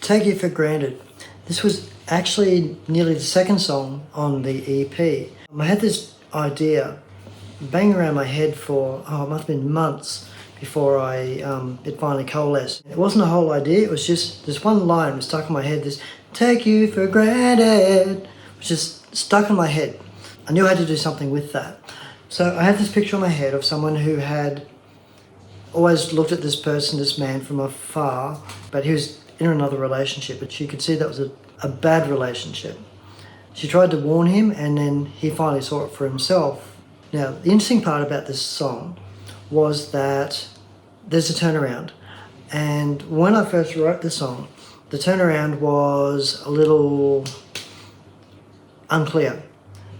Take You For Granted. This was actually nearly the second song on the EP. I had this idea banging around my head for, it must have been months before it finally coalesced. It wasn't a whole idea, it was just this one line was stuck in my head, this "Take you for granted," which just stuck in my head. I knew I had to do something with that. So I had this picture in my head of someone who had always looked at this person, this man, from afar, but he was in another relationship, but she could see that was a bad relationship. She tried to warn him, and then he finally saw it for himself. Now, the interesting part about this song was that there's a turnaround. And when I first wrote the song, the turnaround was a little unclear.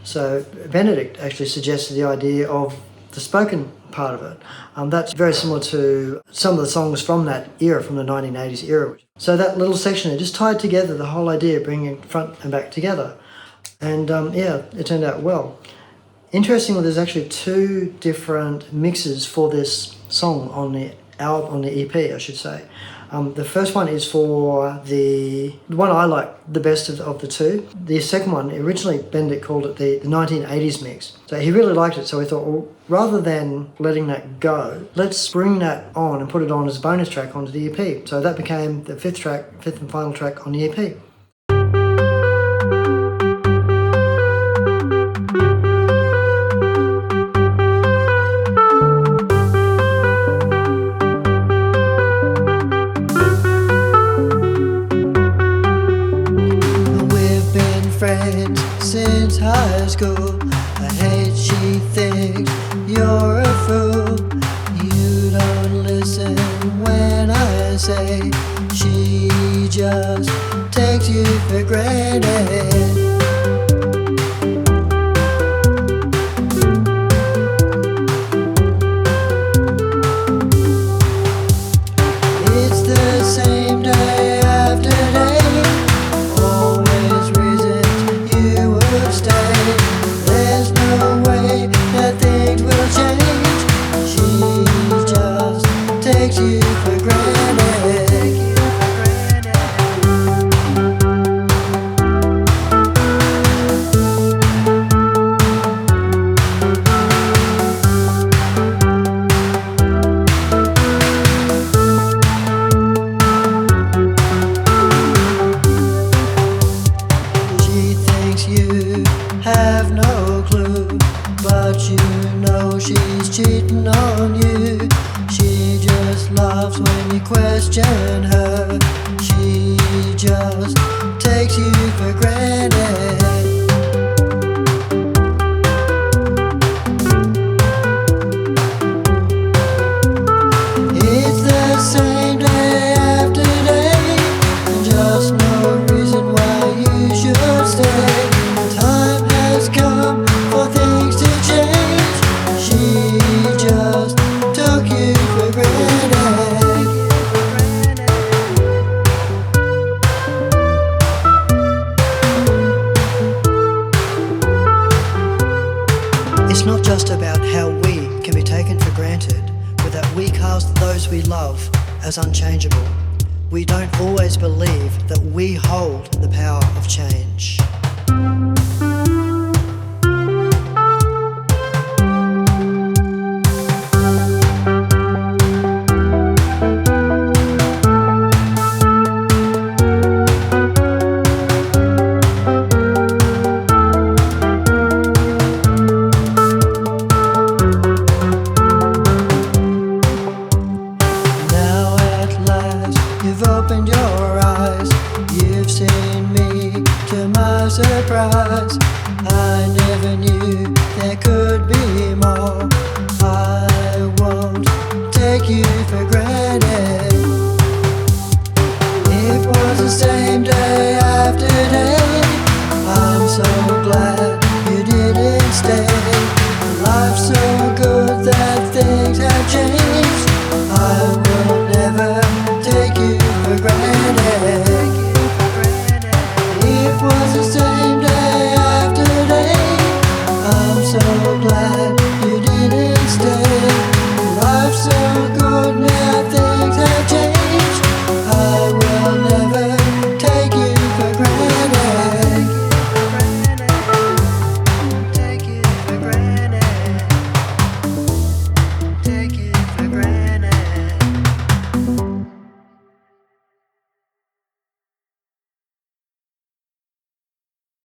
So Benedict actually suggested the idea of the spoken part of it. That's very similar to some of the songs from that era, from the 1980s era. So that little section, it just tied together the whole idea, bringing it front and back together. And it turned out well. Interestingly, there's actually two different mixes for this song on the album, on the EP, I should say. The first one is for the one I like the best of the two. The second one, originally Benedict called it the 1980s mix. So he really liked it, so we thought, well, rather than letting that go, let's bring that on and put it on as a bonus track onto the EP. So that became the fifth and final track on the EP. Friends since high school. I hate she thinks you're a fool. You don't listen when I say she just takes you for granted. It's the same day after day. There's no way that things will change. She just takes you for granted. She thinks you have no clue, but you know she's cheating on you. She just laughs when you question her. She just takes you for granted. It's the same day after day, and just no reason why you should stay. Time has come for things to change. She just took you for granted. It's not just about how we can be taken for granted, but that we cast those we love as unchangeable. We don't always believe that we hold the power of change. You've opened your eyes, you've seen me, to my surprise. I never knew there could be more. I won't take you for granted. It was the same day after day. I'm so glad